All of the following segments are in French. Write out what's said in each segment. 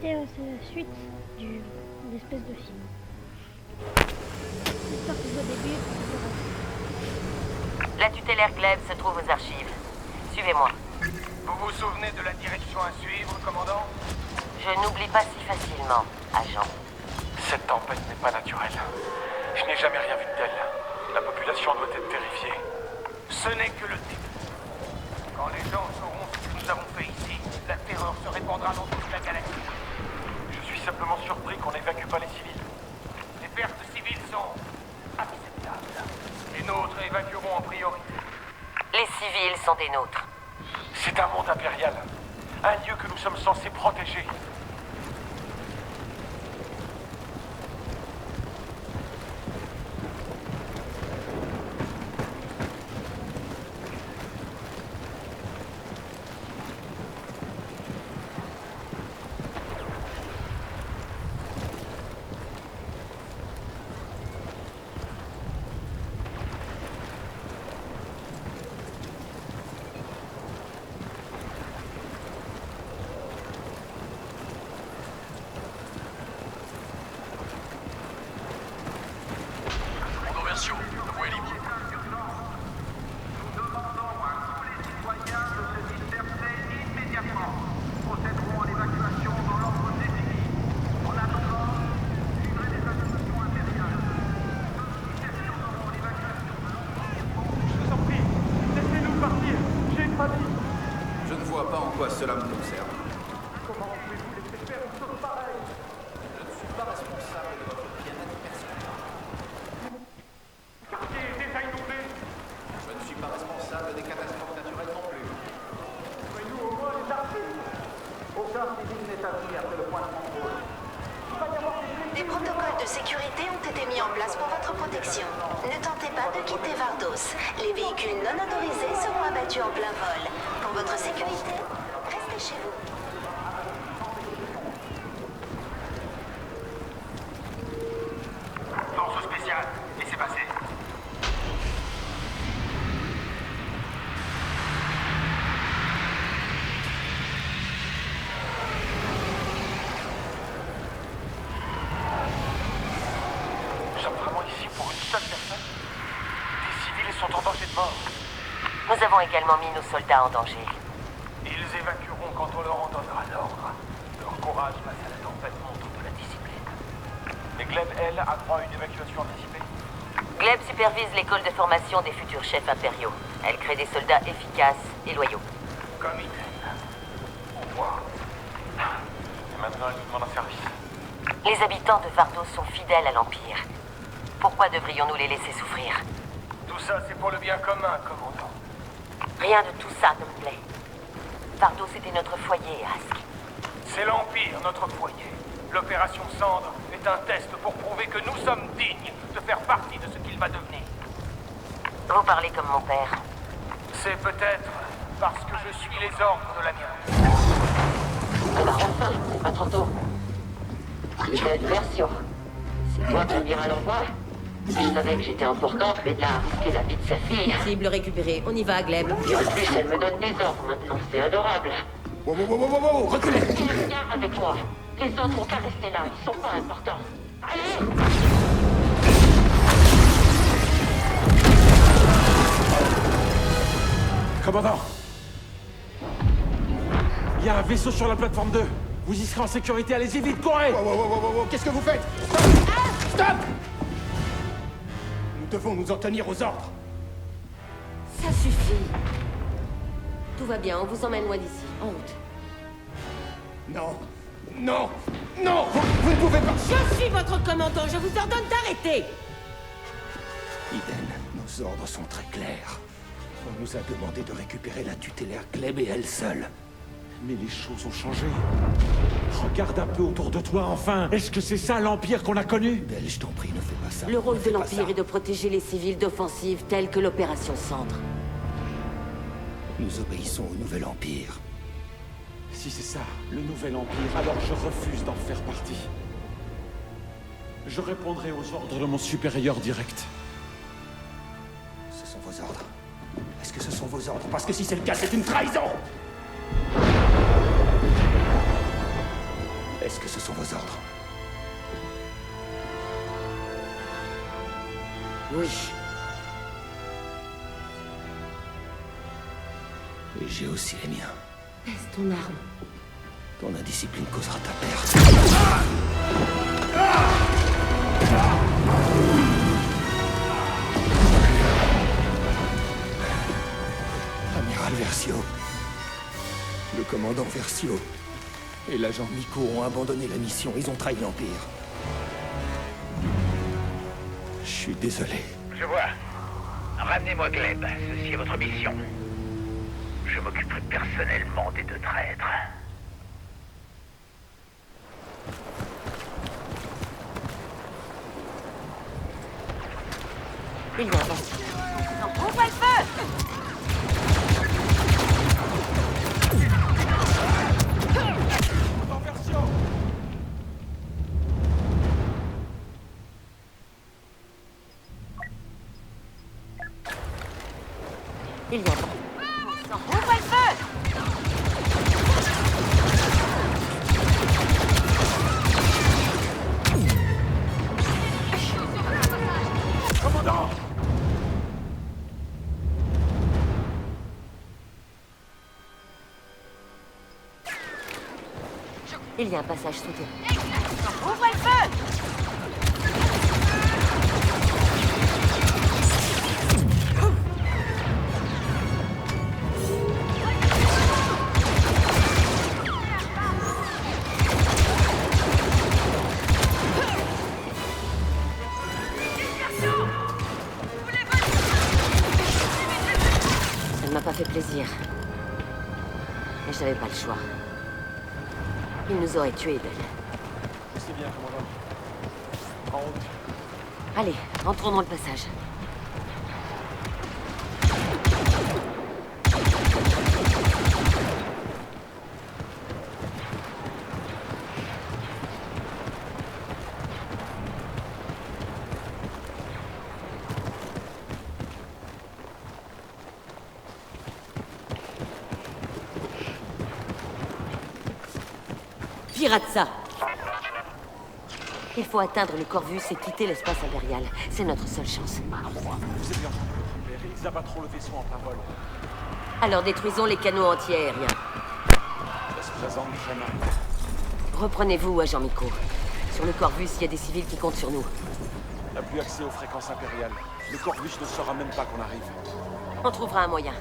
C'est la suite de l'espèce de film. L'histoire que je vois au début. La tutélaire Gleb se trouve aux archives. Suivez-moi. Vous vous souvenez de la direction à suivre, commandant? Je n'oublie pas si facilement, agent. Cette tempête n'est pas naturelle. Je n'ai jamais rien vu de tel. La population doit être terrifiée. Ce n'est que le début. Quand les gens sauront ce que nous avons fait ici, la terreur se répandra dans toute la galaxie. Je suis simplement surpris qu'on n'évacue pas les civils. Les pertes civiles sont acceptables. Les nôtres évacueront en priorité. Les civils sont des nôtres. C'est un monde impérial. Un lieu que nous sommes censés protéger. Cela me concerne. Comment pouvez-vous laisser faire une chose pareille? Je ne suis pas responsable de votre bien-être personnel. Le quartier est déjà inondé. Je ne suis pas responsable des catastrophes naturelles non plus. Trouvez-nous au moins les archives. Aucun civil n'est admis après le point de contrôle. Des protocoles de sécurité ont été mis en place pour votre protection. Ne tentez pas de quitter Vardos. Les véhicules non autorisés seront abattus en plein vol. Pour votre sécurité, restez chez vous. Force spéciale, laissez passer. Nous sommes vraiment ici pour une seule personne. Des civils sont en danger de mort. Nous avons également mis nos soldats en danger. Ils évacueront quand on leur en donnera l'ordre. Leur courage face à la tempête montre de la discipline. Mais Gleb, elle, a droit à une évacuation anticipée. Gleb supervise l'école de formation des futurs chefs impériaux. Elle crée des soldats efficaces et loyaux. Comme Iden. Au revoir. Et maintenant, elle nous demande un service. Les habitants de Vardos sont fidèles à l'Empire. Pourquoi devrions-nous les laisser souffrir? Tout ça, c'est pour le bien commun, commandant. Rien de tout ça ne me plaît. Vardos était notre foyer, Ask. C'est l'Empire, notre foyer. L'opération Cendre est un test pour prouver que nous sommes dignes de faire partie de ce qu'il va devenir. Vous parlez comme mon père. C'est peut-être parce que je suis les ordres de l'Amiral. Alors enfin, c'est pas trop tôt. Nouvelle version. C'est toi qui l'amiral envoie. Je savais que j'étais importante, mais de là, risquer la vie de sa fille. Cible récupérée, on y va, Gleb. Et en plus, elle me donne des ordres maintenant, c'est adorable. Wow, reculez! Viens avec moi. Les autres ont qu'à rester là, ils sont pas importants. Allez! Commandant! Il y a un vaisseau sur la plateforme 2. Vous y serez en sécurité, allez-y vite, courez! Wow, qu'est-ce que vous faites? Stop! Nous devons nous en tenir aux ordres. Ça suffit. Tout va bien, on vous emmène loin d'ici. En route. Non, vous ne pouvez pas. Je suis votre commandant, je vous ordonne d'arrêter. Iden, nos ordres sont très clairs. On nous a demandé de récupérer la tutélaire Gleb et elle seule. Mais les choses ont changé. Regarde un peu autour de toi, enfin. Est-ce que c'est ça l'Empire qu'on a connu? Belle, je t'en prie, ne fais pas ça. Le rôle Ne de fais pas l'Empire ça. est de protéger les civils d'offensives telles que l'opération Cendre. Nous obéissons au nouvel Empire. Si c'est ça, le nouvel Empire, alors je refuse d'en faire partie. Je répondrai aux ordres de mon supérieur direct. Ce sont vos ordres. Est-ce que ce sont vos ordres? Parce que si c'est le cas, c'est une trahison! Est-ce que ce sont vos ordres? Oui. Et j'ai aussi les miens. Baisse ton arme. Ton indiscipline causera ta perte. Amiral Versio, le commandant Versio et l'agent Miko ont abandonné la mission. Ils ont trahi l'Empire. Je suis désolé. Je vois. Ramenez-moi Gleb. Ceci est votre mission. Je m'occuperai personnellement des deux traîtres. Il y a un non, ouvre le feu! Il y a un non, ouvre le feu! Commandant! Il y a un passage souterrain. Ouvre le feu! Ça ne m'a pas fait plaisir. Mais je n'avais pas le choix. Il nous aurait tués, Belle. Je sais bien, commandant. En route. Allez, entrons dans le passage. Pirazza! Il faut atteindre le Corvus et quitter l'espace impérial. C'est notre seule chance. Vous êtes bien entendu, Père. Ils abattront le vaisseau en plein vol. Alors détruisons les canaux anti-aériens. Ça se présente très mal. Reprenez-vous, agent Miko. Sur le Corvus, il y a des civils qui comptent sur nous. On n'a plus accès aux fréquences impériales. Le Corvus ne saura même pas qu'on arrive. On trouvera un moyen.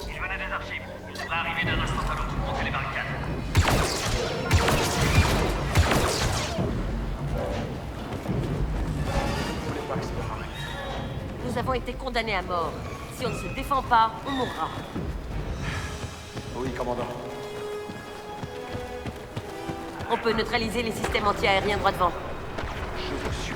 Il venait des archives. Il devrait arriver d'un instant à l'autre. Montez les barricades. Je voulais pas que ça arrive. Nous avons été condamnés à mort. Si on ne se défend pas, on mourra. Oui, commandant. On peut neutraliser les systèmes anti-aériens droit devant. Je vous suis.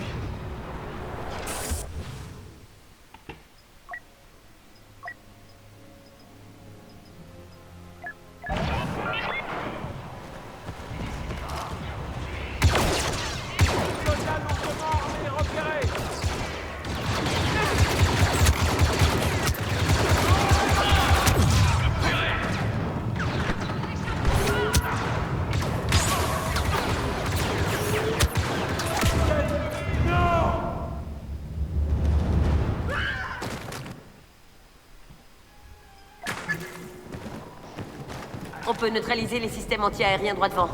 On peut neutraliser les systèmes anti-aériens droit devant.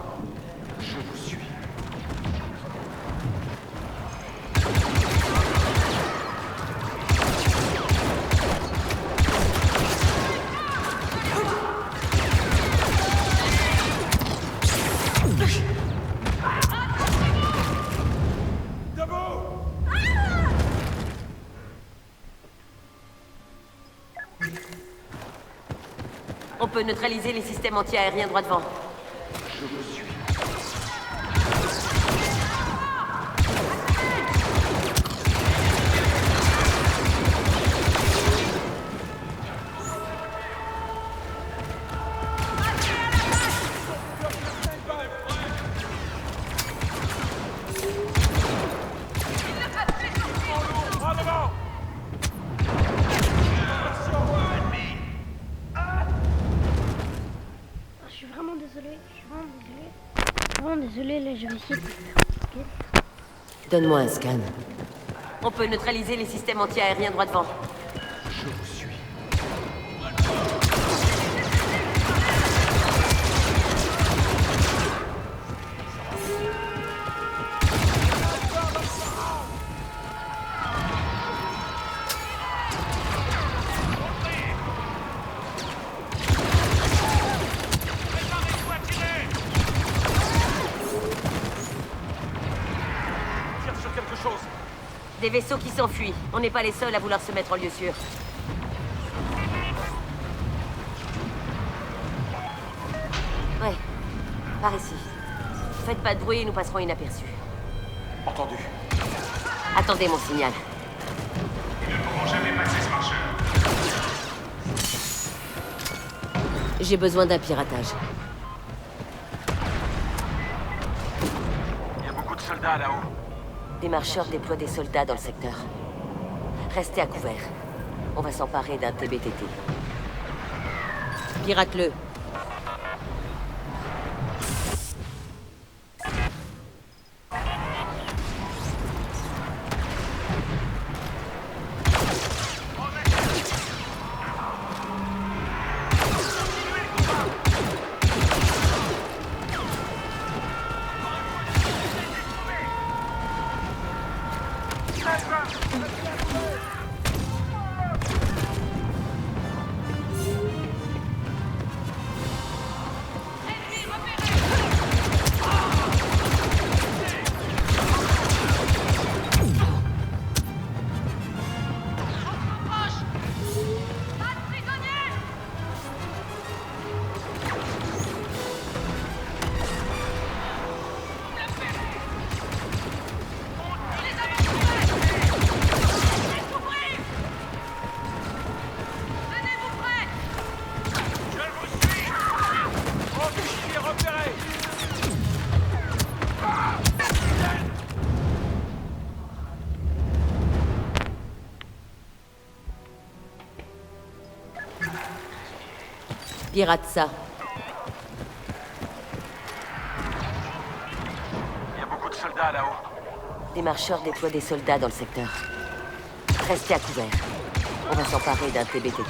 Je vous suis. On peut neutraliser les systèmes anti-aériens droit devant. Je vous suis. Je suis vraiment désolé, je suis vraiment désolé. désolé, là je vais essayer de faire. Ok. Donne-moi un scan. On peut neutraliser les systèmes anti-aériens droit devant. Je vous suis. Tire sur quelque chose. Des vaisseaux qui s'enfuient. On n'est pas les seuls à vouloir se mettre en lieu sûr. Ouais, par ici. Faites pas de bruit et nous passerons inaperçus. Entendu. Attendez mon signal. Ils ne pourront jamais passer ce marcheur. J'ai besoin d'un piratage. Il y a beaucoup de soldats là-haut. Des marcheurs déploient des soldats dans le secteur. Restez à couvert. On va s'emparer d'un TBTT. Pirate-le. Pirate ça. Il y a beaucoup de soldats là-haut. Des marcheurs déploient des soldats dans le secteur. Restez à couvert. On va s'emparer d'un TBTT.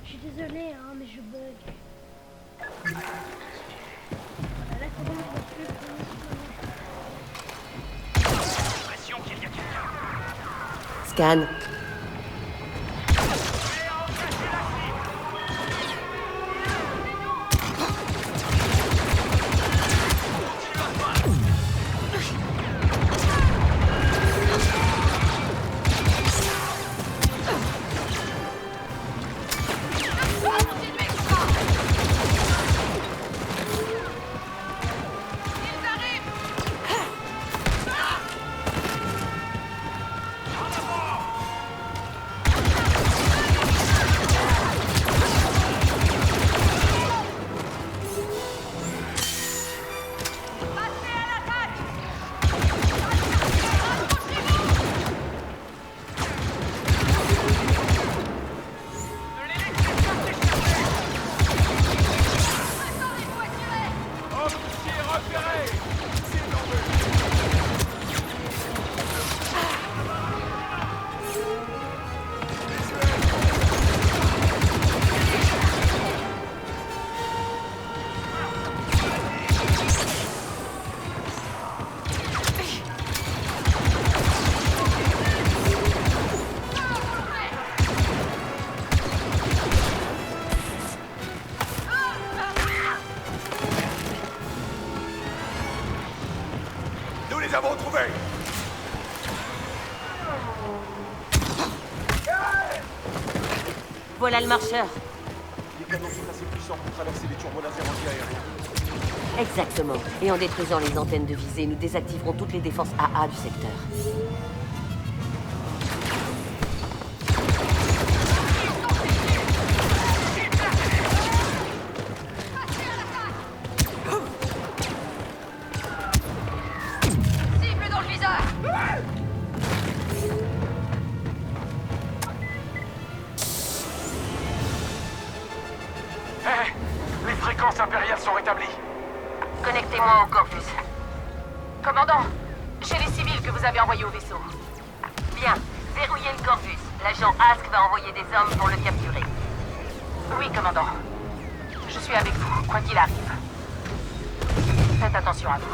Je suis désolé, hein, mais je bug. Voilà, c'est bon, je peux plus. L'impression qu'il y a quelqu'un. Scan. Voilà le marcheur. Les canons sont assez puissants pour traverser les turbolasers anti-aériens. Exactement. Et en détruisant les antennes de visée, nous désactiverons toutes les défenses AA du secteur. Cible dans le viseur! Hé, les fréquences impériales sont rétablies. Connectez-moi au Corvus. Commandant, j'ai les civils que vous avez envoyés au vaisseau. Bien. Verrouillez le Corvus. L'agent Ask va envoyer des hommes pour le capturer. Oui, commandant. Je suis avec vous, quoi qu'il arrive. Faites attention à vous.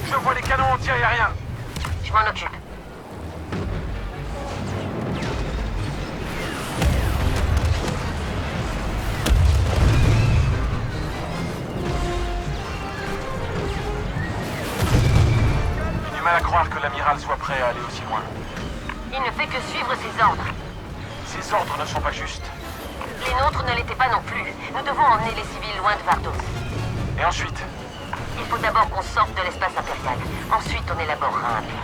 Je vois les canons anti-aériens. Je m'en occupe. J'ai du mal à croire que l'amiral soit prêt à aller aussi loin. Il ne fait que suivre ses ordres. Ces ordres ne sont pas justes. Les nôtres ne l'étaient pas non plus. Nous devons emmener les civils loin de Vardos. Et ensuite, Il faut d'abord qu'on sorte de l'espace impérial. Ensuite, on élaborera un plan.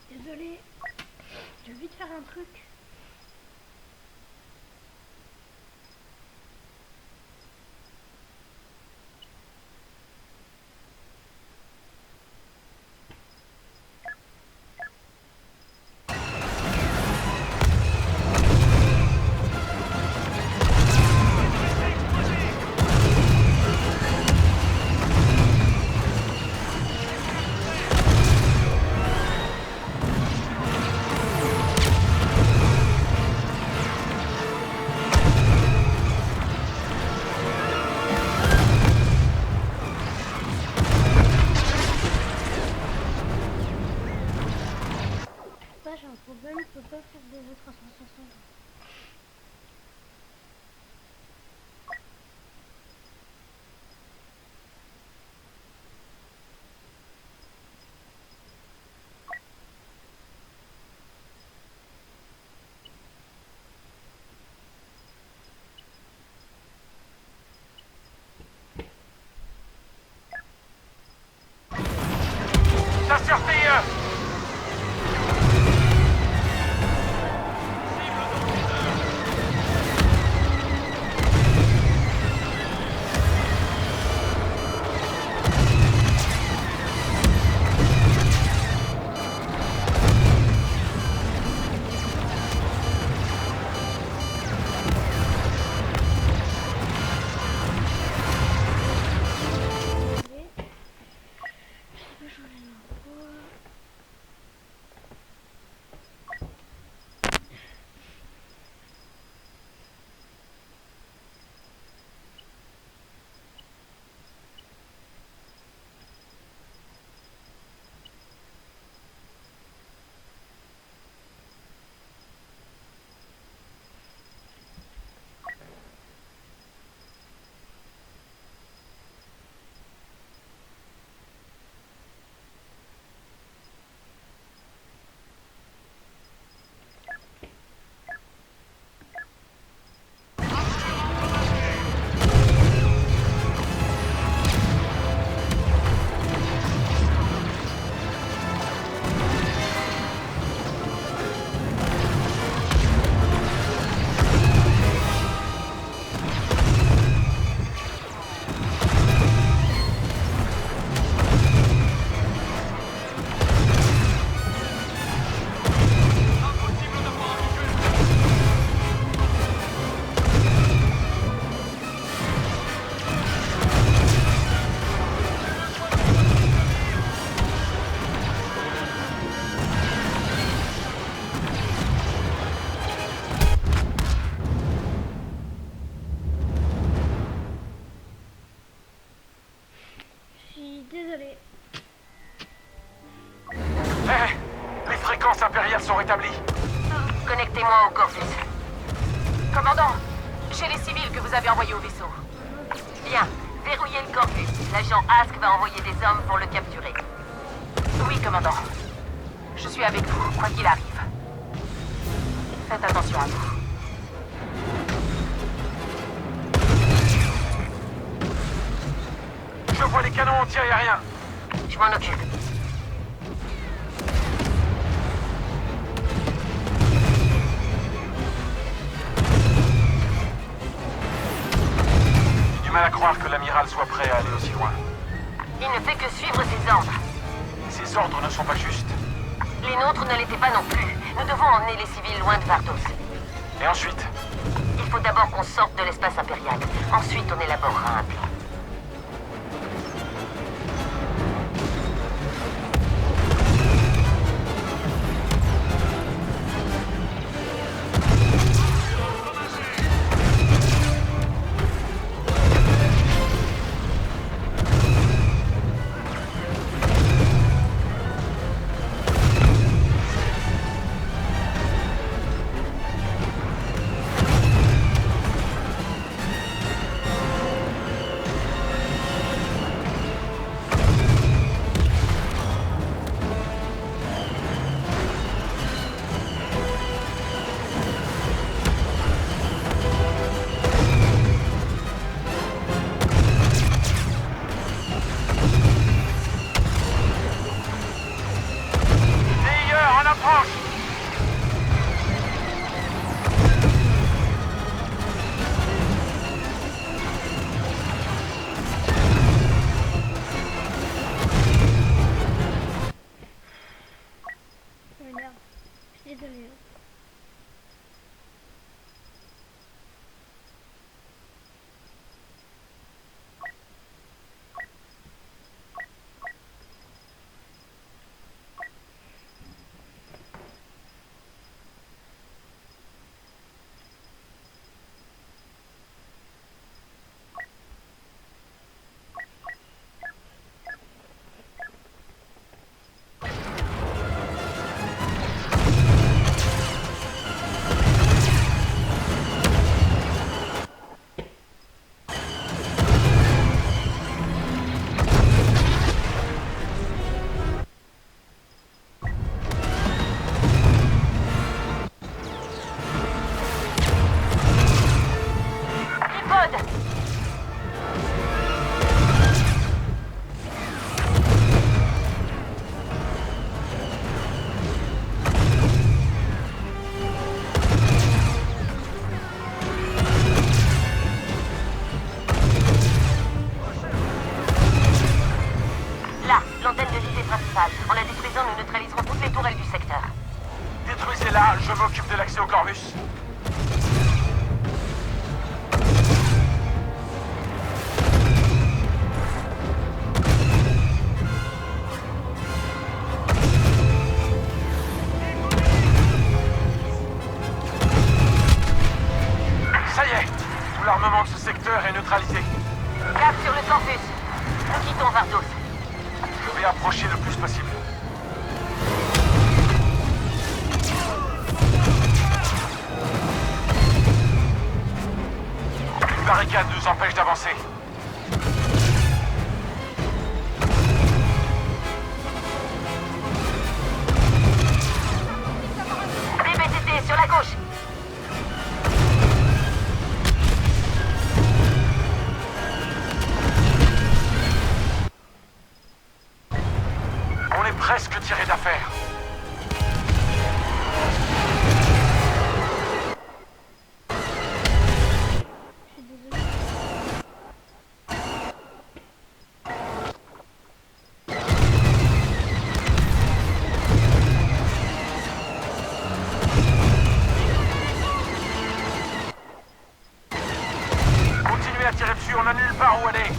Désolé. Je vais vite faire un truc. J'ai un problème, je peux pas faire des autres ascensions. la sûreté. désolé. Les fréquences impériales sont rétablies. Connectez-moi au Corvus. Commandant, j'ai les civils que vous avez envoyés au vaisseau. Bien, verrouillez le Corvus. L'agent Ask va envoyer des hommes pour le capturer. Oui, commandant. Je suis avec vous, quoi qu'il arrive. Faites attention à vous. Je vois les canons anti-aériens. Je m'en occupe. J'ai du mal à croire que l'amiral soit prêt à aller aussi loin. Il ne fait que suivre ses ordres. Ces ordres ne sont pas justes. Les nôtres ne l'étaient pas non plus. Nous devons emmener les civils loin de Vardos. Et ensuite? Il faut d'abord qu'on sorte de l'espace impérial. Ensuite, on élaborera un plan. Désolé. En la détruisant, nous neutraliserons toutes les tourelles du secteur. Détruisez-la, je m'occupe de l'accès au Corvus. Ça y est, tout l'armement de ce secteur est neutralisé. Cap sur le Corvus. Nous quittons Vardos. Je vais approcher le plus possible. Une barricade nous empêche d'avancer. BBTT sur la gauche. On est presque tiré d'affaire. Continuez à tirer dessus, on n'a nulle part où aller.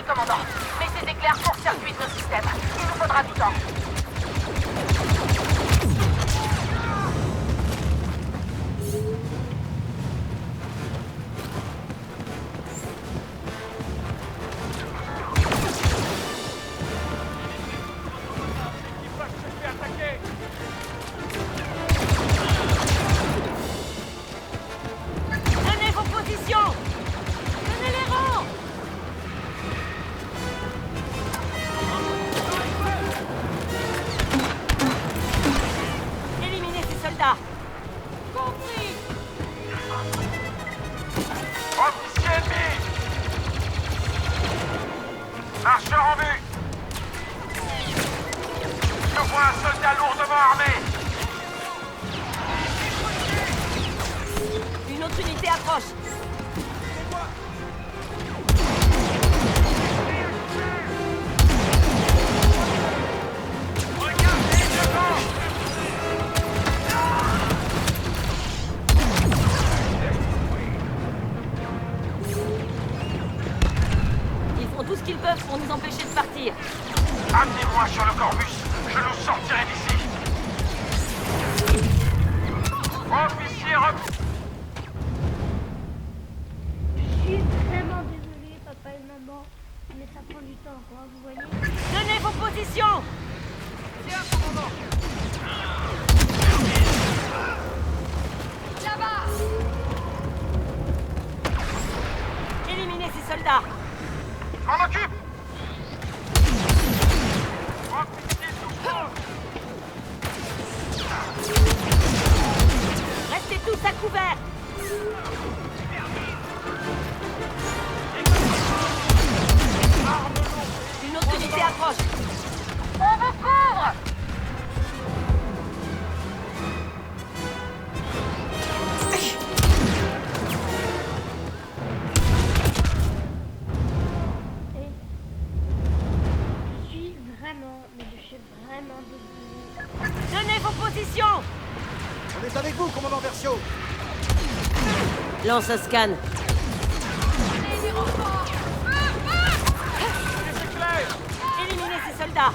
commandant. Mais ces éclairs court-circuitent nos systèmes. Il nous faudra du temps. Tenez vos positions! Tenez les rangs! Éliminez ces soldats! Compris! Officier ennemi! Marcheur en vue! Je vois un soldat lourdement armé! Une autre unité approche! Regardez devant! Ils font tout ce qu'ils peuvent pour nous empêcher de partir. Amenez-moi sur le Corvus, je nous sortirai d'ici. Officier, Je suis vraiment désolée, papa et maman, mais ça prend du temps, quoi, vous voyez. Tenez vos positions! Tiens, commandant. Éliminez ces soldats! M'en occupe. Officier sous feu. Restez tous à couvert! Une autre unité approche! On vous couvre! Et je suis vraiment, mais je suis vraiment désolée. Tenez vos positions! On est avec vous, commandant Versio. Lance un scan. Éliminez ces soldats!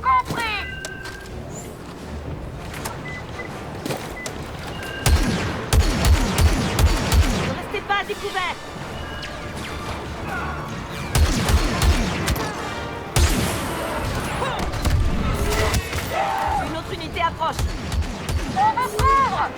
Compris! Ne restez pas à découvert! Une autre unité approche! On vous couvre!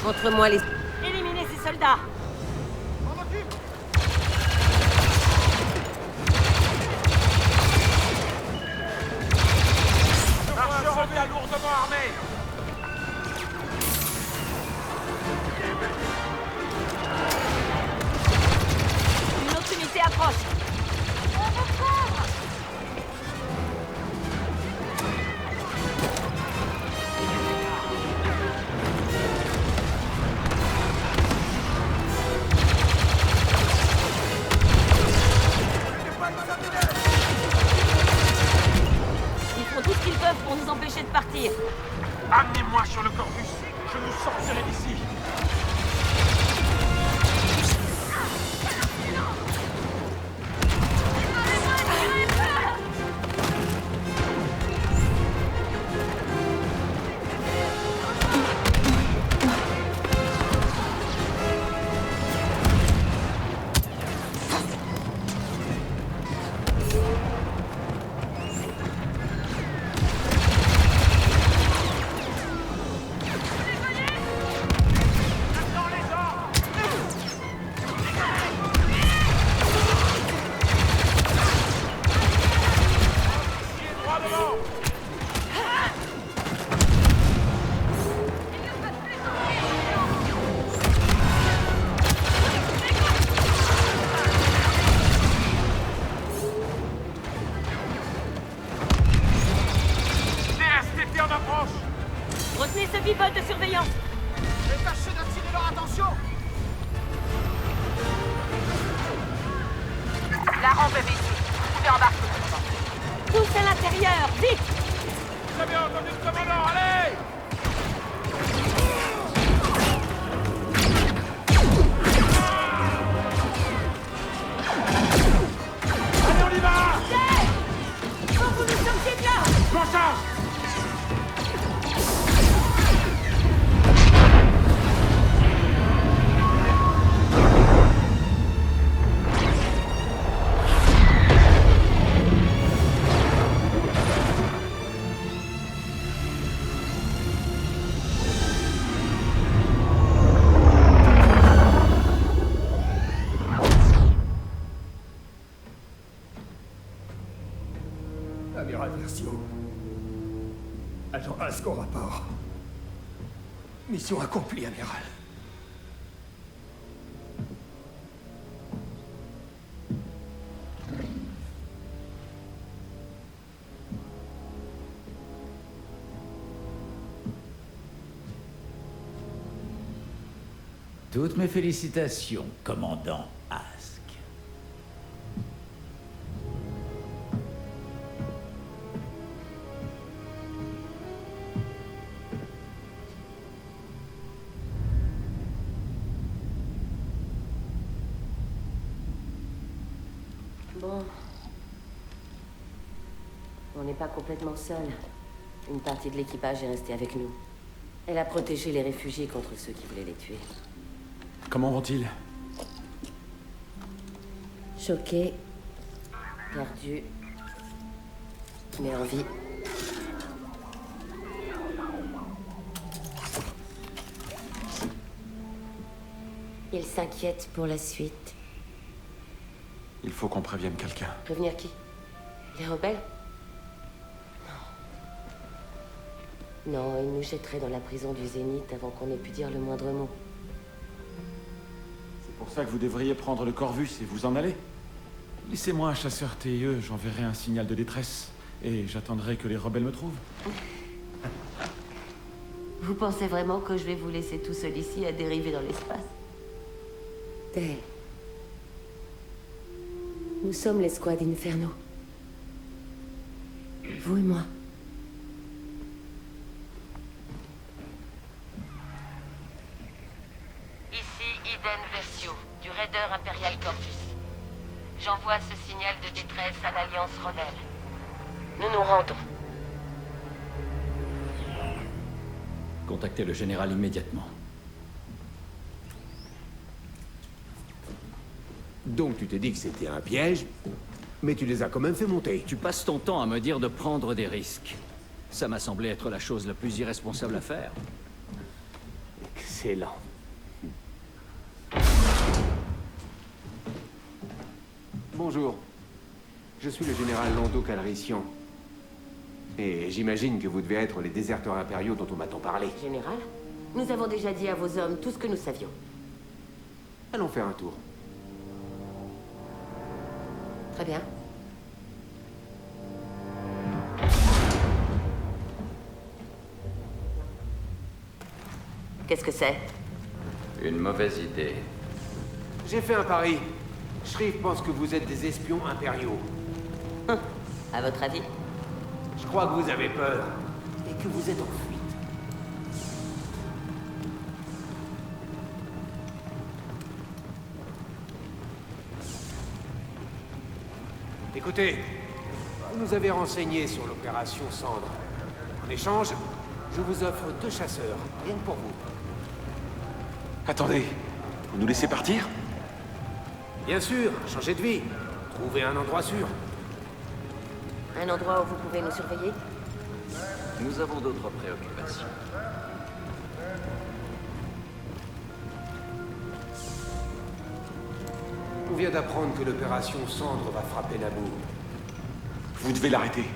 Montre-moi les... Éliminez ces soldats! Un soldat lourdement armé. Une autre unité approche! Ils font tout ce qu'ils peuvent pour nous empêcher de partir. Amenez-moi sur le Corvus. Je nous sortirai d'ici. DSTT en approche. Retenez ce bivol de surveillance! Je vais tâcher d'attirer leur attention. La rampe est ici. Vous pouvez embarquer. Tous à l'intérieur! Vite! Très bien entendu le commandant, allez! Allez, on y va! Quand vous nous sortez de là! Je m'en charge! Amiral Versio. Agent Ask au rapport. Mission accomplie, amiral. Toutes mes félicitations, commandant Ask. Bon. On n'est pas complètement seul. Une partie de l'équipage est restée avec nous. Elle a protégé les réfugiés contre ceux qui voulaient les tuer. Comment vont-ils? Choqués, perdus, mais en vie. Ils s'inquiètent pour la suite. Il faut qu'on prévienne quelqu'un. Prévenir qui? Les rebelles? Non. Non, ils nous jetteraient dans la prison du Zénith avant qu'on ait pu dire le moindre mot. C'est pour ça que vous devriez prendre le Corvus et vous en aller. Laissez-moi un chasseur TIE, j'enverrai un signal de détresse. Et j'attendrai que les rebelles me trouvent. Vous pensez vraiment que je vais vous laisser tout seul ici à dériver dans l'espace? Dale. Nous sommes l'escouade Inferno. Vous et moi. Ici Eden Versio, du Raider Imperial Corpus. J'envoie ce signal de détresse à l'Alliance rebelle. Nous nous rendons. Contactez le général immédiatement. Donc tu t'es dit que c'était un piège, mais tu les as quand même fait monter. Tu passes ton temps à me dire de prendre des risques. Ça m'a semblé être la chose la plus irresponsable à faire. Excellent. Bonjour. Je suis le général Lando Calrissian. Et j'imagine que vous devez être les déserteurs impériaux dont on m'a tant parlé. Général, nous avons déjà dit à vos hommes tout ce que nous savions. Allons faire un tour. Très bien. Qu'est-ce que c'est? Une mauvaise idée. J'ai fait un pari. Shreve pense que vous êtes des espions impériaux. À votre avis? Je crois que vous avez peur. Et que vous êtes en fuite. Écoutez, vous nous avez renseigné sur l'opération Cendre. En échange, je vous offre 2 chasseurs, rien que pour vous. Attendez, vous nous laissez partir? Bien sûr, changer de vie. Trouver un endroit sûr. Un endroit où vous pouvez nous surveiller? Nous avons d'autres préoccupations. On vient d'apprendre que l'opération Cendre va frapper Naboo. Vous devez l'arrêter.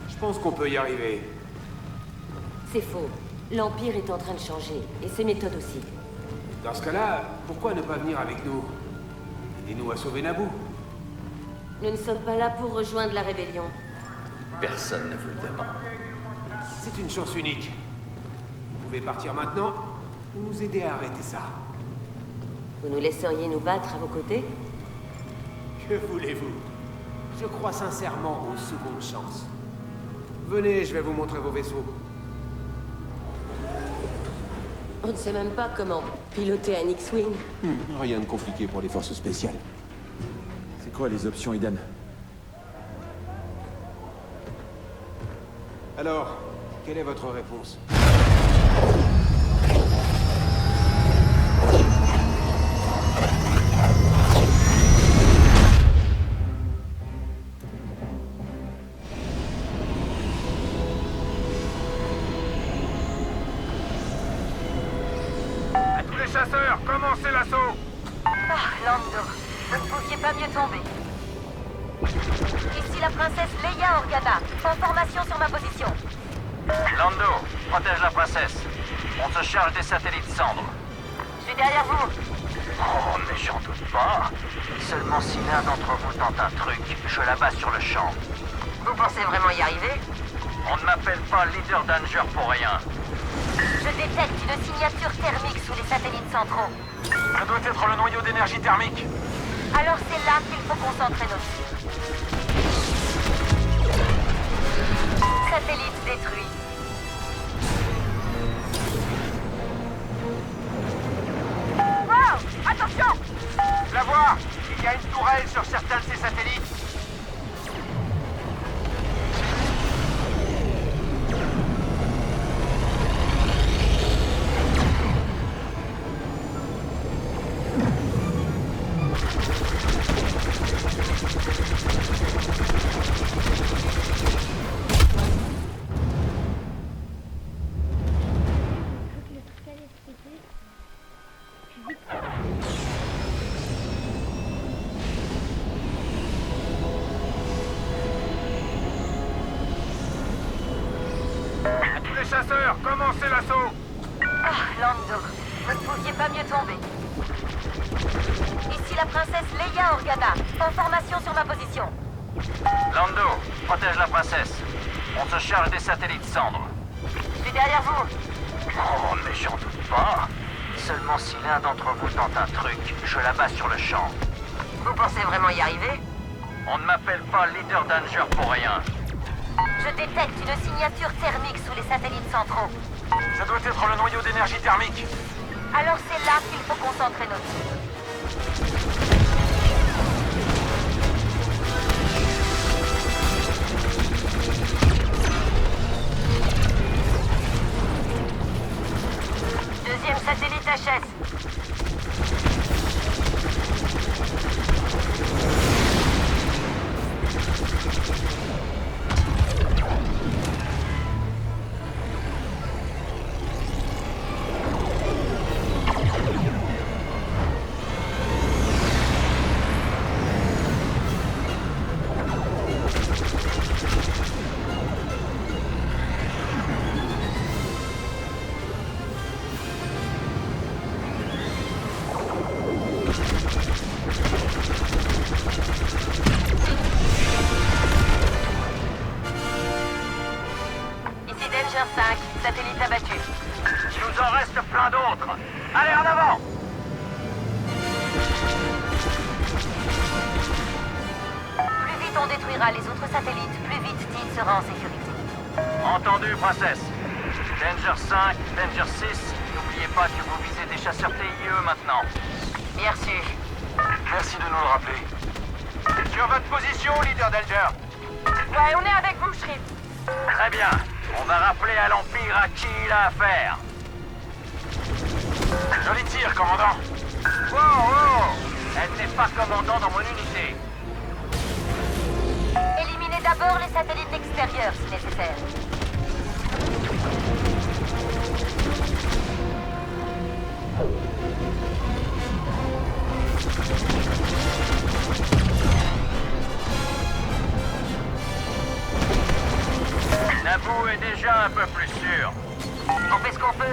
Je pense qu'on peut y arriver. C'est faux. L'Empire est en train de changer, et ses méthodes aussi. Dans ce cas-là, pourquoi ne pas venir avec nous? Aidez-nous à sauver Naboo. Nous ne sommes pas là pour rejoindre la rébellion. Personne ne vous le demande. C'est une chance unique. Vous pouvez partir maintenant ou nous aider à arrêter ça. Vous nous laisseriez nous battre à vos côtés? Que voulez-vous? Je crois sincèrement aux secondes chances. Venez, je vais vous montrer vos vaisseaux. On ne sait même pas comment piloter un X-Wing. Rien de compliqué pour les forces spéciales. C'est quoi les options, Eden? Alors, quelle est votre réponse? À tous les chasseurs, commencez l'assaut! Ah, Lando, vous ne pouviez pas mieux tomber. Ici la princesse Leia Organa. En formation sur ma position. Lando, protège la princesse. On se charge des satellites Cendre. Je suis derrière vous. Oh, mais j'en doute pas. Seulement si l'un d'entre vous tente un truc, je l'abat sur le champ. Vous pensez vraiment y arriver? On ne m'appelle pas Leader Danger pour rien. Je détecte une signature thermique sous les satellites centraux. Ça doit être le noyau d'énergie thermique. Alors c'est là qu'il faut concentrer nos tirs. Satellite détruit. Wow! Attention! La voir! Il y a une tourelle sur certains de ces satellites. Le truc à l'électricité. Puis vite. À tous les chasseurs, commencez l'assaut! Ah, Lando, vous ne pouviez pas mieux tomber. Ici la princesse Leia Organa. En formation sur ma position. Lando, protège la princesse. On se charge des satellites Cendre. Je suis derrière vous. Oh, mais j'en doute pas. Seulement si l'un d'entre vous tente un truc, je l'abat sur le champ. Vous pensez vraiment y arriver? On ne m'appelle pas Leader Danger pour rien. Je détecte une signature thermique sous les satellites centraux. Ça doit être le noyau d'énergie thermique. Alors c'est là qu'il faut concentrer nos tirs. Deuxième satellite HS. Danger 5, satellite abattu. Il nous en reste plein d'autres. Allez, en avant! Plus vite on détruira les autres satellites, plus vite Dean sera en sécurité. Entendu, princesse. Danger 5, Danger 6, n'oubliez pas que vous visez des chasseurs TIE maintenant. Bien reçu. Merci de nous le rappeler. Sur votre position, leader Danger. Ouais, on est avec vous, Shriv. Très bien. On va rappeler à l'Empire à qui il a affaire. Joli tir, commandant. Wow! Elle n'est pas commandant dans mon unité. Éliminez d'abord les satellites extérieurs, si nécessaire. Naboo est déjà un peu plus sûr. On fait ce qu'on peut.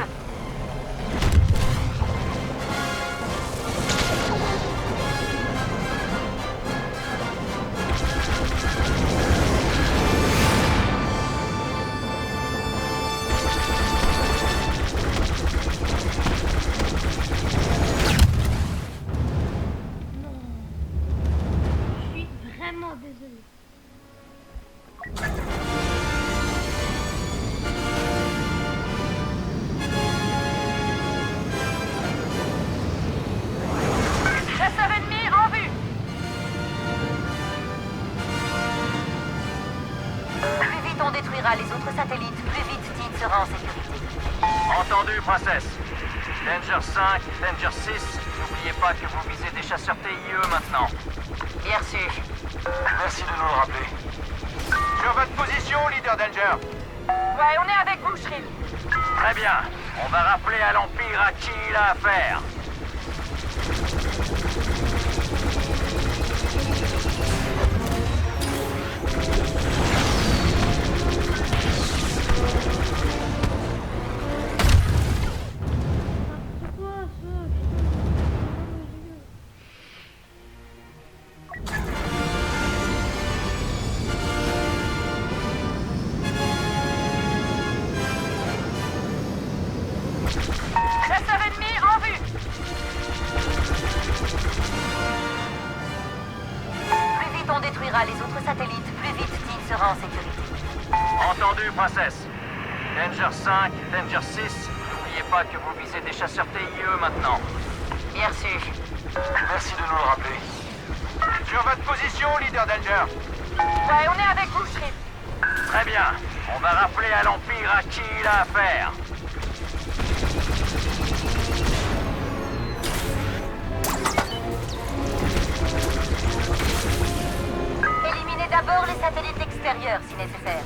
Je suis vraiment désolé. Chasseur ennemi en vue. Plus vite on détruira les autres satellites, plus vite Dean sera en sécurité. Entendu, princesse. Danger 5, Danger 6, n'oubliez pas que vous visez des chasseurs TIE maintenant. Bien reçu. Merci de nous le rappeler. Sur votre position, leader Danger. Ouais, on est avec vous, Shriv. Très bien. On va rappeler à l'Empire à qui il a affaire. C'est quoi ça? Chasseur ennemi en vue. Plus vite on détruira les autres satellites, plus vite Dean sera en sécurité. Entendu, princesse. Danger 5, Danger 6, n'oubliez pas que vous visez des chasseurs TIE maintenant. Bien reçu. Merci de nous le rappeler. Sur votre position, leader Danger. Ouais, on est avec vous, Shriv. Très bien. On va rappeler à l'Empire à qui il a affaire. Éliminez d'abord les satellites extérieurs, si nécessaire.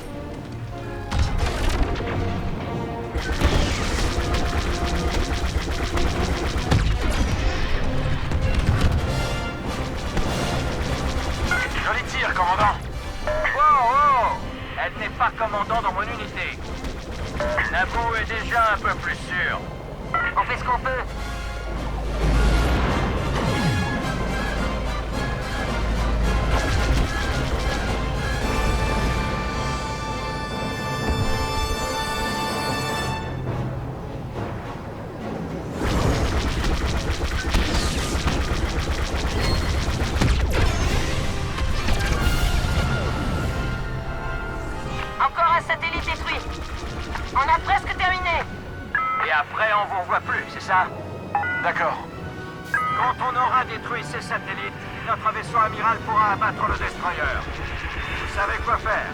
Joli tir, commandant. Wow! Elle n'est pas commandant dans mon unité. Naboo est déjà un peu plus sûr. On fait ce qu'on peut. Encore un satellite détruit. On a presque terminé. Et après, on vous revoit plus, c'est ça? D'accord. Quand on aura détruit ces satellites, notre vaisseau amiral pourra abattre le destroyer. Vous savez quoi faire.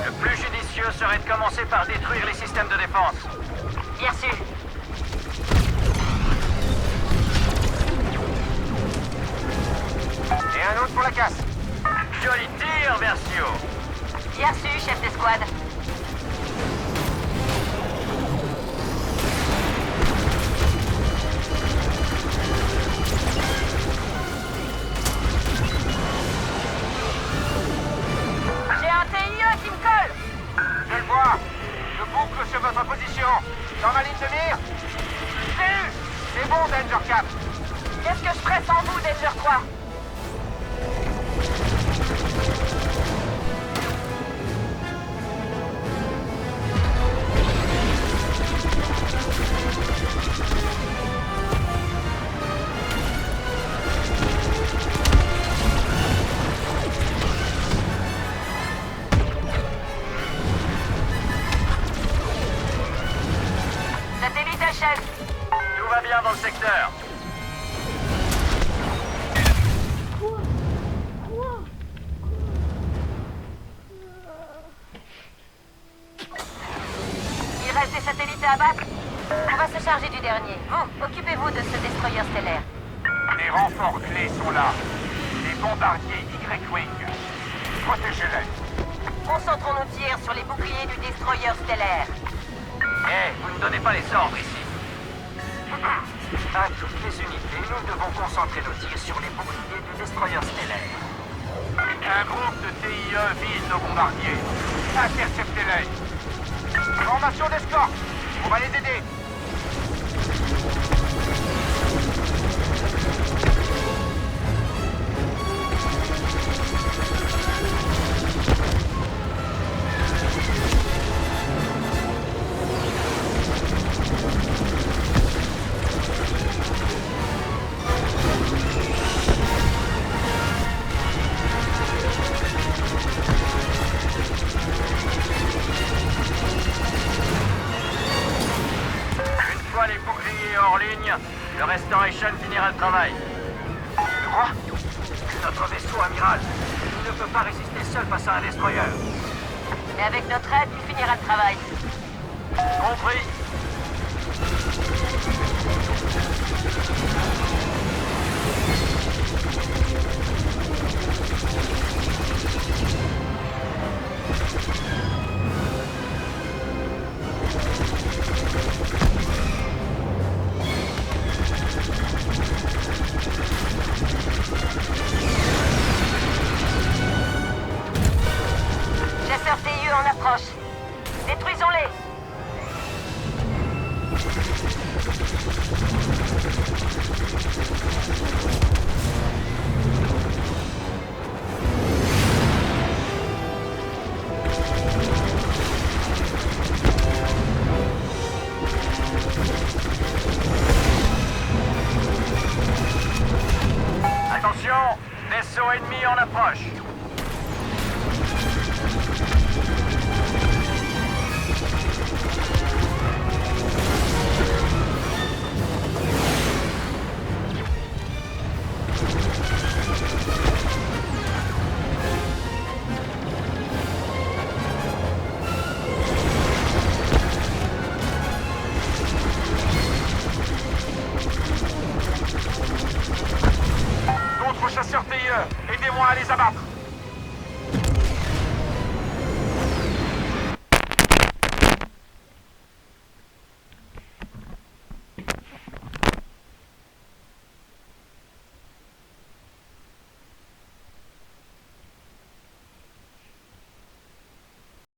Le plus judicieux serait de commencer par détruire les systèmes de défense. Bien reçu. Et un autre pour la casse. Joli tir, Versio. Bien reçu, chef d'escouade. J'ai un TIE qui me colle. Je le vois. Je boucle sur votre position. Dans ma ligne de mire. C'est eu. C'est bon, Danger 4. Qu'est-ce que je ferais sans vous, Danger 3? secteur. Il reste des satellites à abattre. On va se charger du dernier. Vous, occupez-vous de ce destroyer stellaire. Les renforts clés sont là. Les bombardiers Y-Wing. Protégez-les. Concentrons nos tirs sur les boucliers du destroyer stellaire. Vous ne donnez pas les ordres ici. À toutes les unités, nous devons concentrer nos tirs sur les boucliers du destroyer stellaire. Un groupe de TIE vise nos bombardiers. Interceptez-les. Formation d'escorte. On va les aider. Les boucliers hors ligne, le Restoration finira le travail. Quoi? Notre vaisseau, amiral, il ne peut pas résister seul face à un destroyer. Mais avec notre aide, il finira le travail. Compris. Chasseurs TIE en approche. Détruisons-les. Attention, vaisseau ennemi en approche.